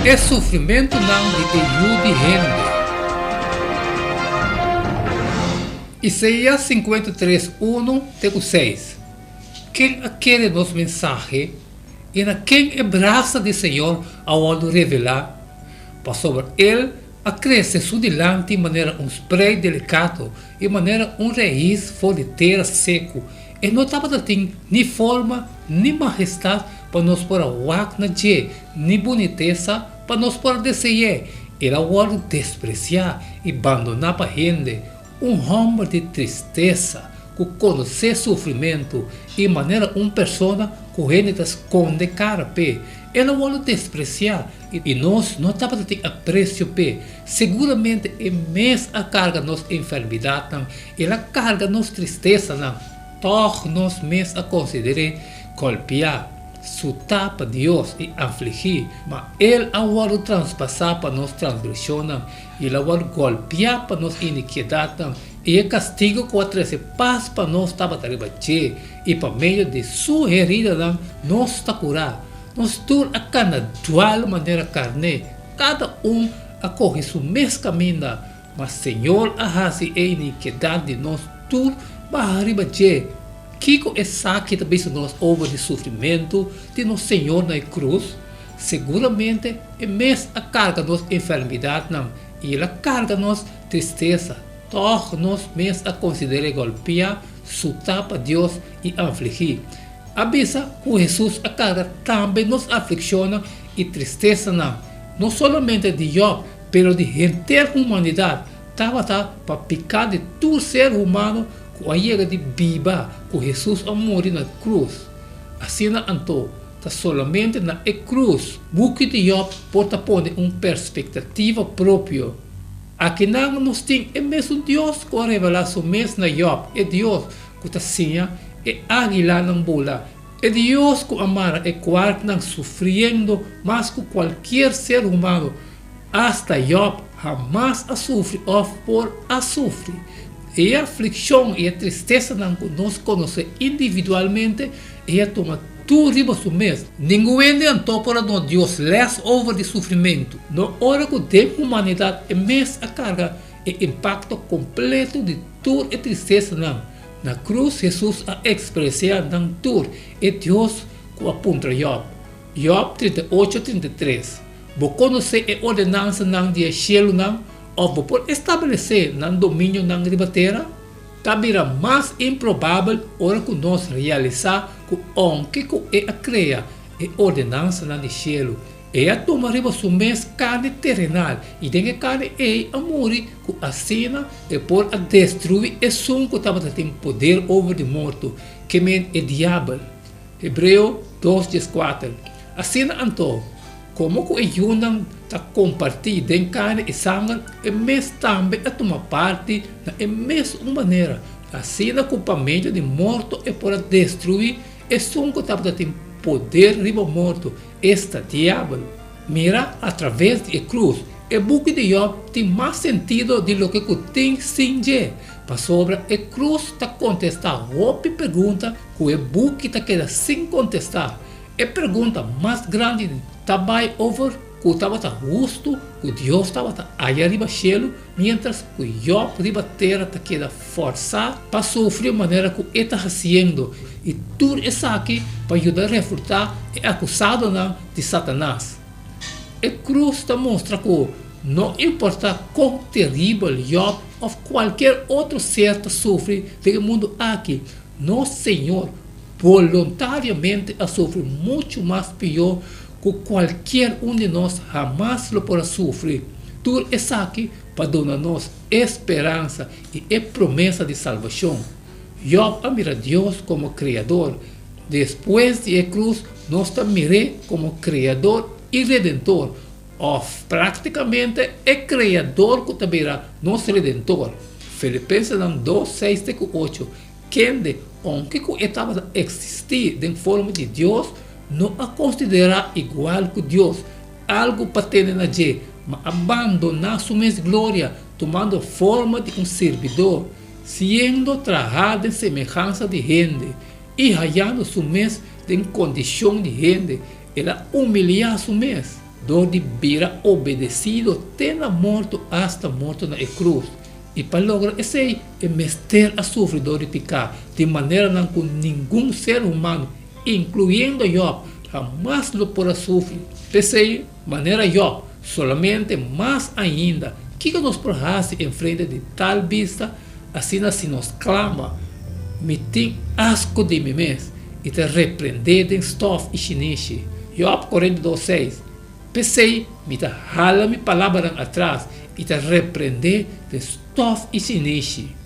É sofrimento não de ajuda rende. Isaías 53:1 até 6. Quem aquele nosso mensagem e na quem abraça do Senhor ao revelar, para sobre ele a crescer sudelante de maneira um spray delicado e maneira um raiz fora de terra seco e não estava tem nem forma nem majestade para nós por a na je nem boniteza para nós por desejar era o despreciar e abandonar para gente homem de tristeza que conhece sofrimento e maneira pessoa que gente esconde cara pe ela o despreciar e nós não estamos tendo apreço pe seguramente é mais a carga nossa enfermidade ela carga nossa tristeza não todos nós mesmos a considerar golpear sutar para Deus e afligir, mas Ele agora transpassar para nós transgressão, Ele agora golpear para nós iniquidade, e é castigo que trazer paz para nós estava taribate, e para meio de sua herida nós está curar, nós tudo a cada dual maneira carne, cada acorre seu mesmo caminho, mas Senhor arrase a iniquidade de nós tudo para arribate. Kiko é saque também se nós houve de sofrimento de nosso Senhor na cruz, seguramente é mesmo a carga nossa enfermidade não, e ela carga nossa tristeza, todos nós mesmos a considerar golpear, sutar para Deus e afligir. Avisa que Jesus a carga também nos aflicciona e tristeza não somente de Job, pero de inteira humanidade, estava para picar de todo ser humano a chega de biba que Jesus a morrer na cruz. Assim não está solamente na cruz. Buque de Job pode pôr perspectiva própria. Aqui não nos tem é mesmo Deus que revela o mesmo na Job. É Deus que está assim, é águila na bola. É Deus que amara é quarto não sofrendo mais que qualquer ser humano. Hasta Job jamais a sofre ou por a sofre. E a aflição e a tristeza que nós conhecemos individualmente, ela toma tudo riba do mesmo. Ninguém entrou para nós Deus less over de sofrimento. Na hora que tem humanidade, é mesmo a carga e impacto completo de toda a tristeza. Na cruz, Jesus a expressar tudo. É Deus que aponta a Job. Job 38:33. Você conhece a ordenança de cielo ou por estabelecer no domínio na ribateira, também é mais improvável hora que nós realizar que onde que é a criar a ordenança no cielo. É a tomar riba sumês carne terrenal e tem carne é a morrer que assina é por a destruir e som que estava tendo poder over o morto, que é diabo. Hebreu 2:4. Assina então, como que ajudam a compartilhar de carne e sangue, é mesmo também a tomar parte na mesma maneira. Assim, o culpamento de morto é para destruir e som que estava tendo poder riba morto, esta diabo. Mira através da cruz. O buque de Job tem mais sentido do que tem sem je. Para sobre a cruz está contestar outra pergunta que o buque está queda sem contestar. A pergunta mais grande também over que estava justo, que Deus estava aí arriba cielo, mientras que Job riba terra está queda forçado para sofrer de maneira que ele está fazendo. E tudo isso aqui para ajudar a refutar e acusado de Satanás. A cruz mostra que não importa quão terrível Job ou qualquer outro ser sofre no mundo aqui, nosso Senhor voluntariamente a sofrer muito mais pior que qualquer de nós jamais lo poderá sofrer. Tudo isso aqui para dar-nos esperança e a promessa de salvação. Job admira Deus como Criador. Depois de a cruz, nós também como Criador e Redentor. Ou praticamente é Criador que também é nosso Redentor. Filipenses 2, 6, 8. Quem de onde que estava a existir de forma de Deus, não a considerar igual que Deus, algo para ter na gente, mas abandonar sua mesma glória, tomando forma de servidor, sendo tratado em semelhança de gente, e hallando sua mesma em condição de gente, ela humilhar sua mesma. do de bira obedecido, tena morto hasta morto na cruz. E para lograr esse é mestre a sofredor de pecar, de maneira não que nenhum ser humano, incluindo Job, jamás lo podrá sofrer. Pensei, maneira Job, solamente mais ainda, que nos porrasse em frente de tal vista, assim nos clama, me tem asco de mim mesmo, e te repreender de stof e chiniche. Job 42:6. Pensei, me te rala minha palavra atrás, e te repreender de stof e chiniche.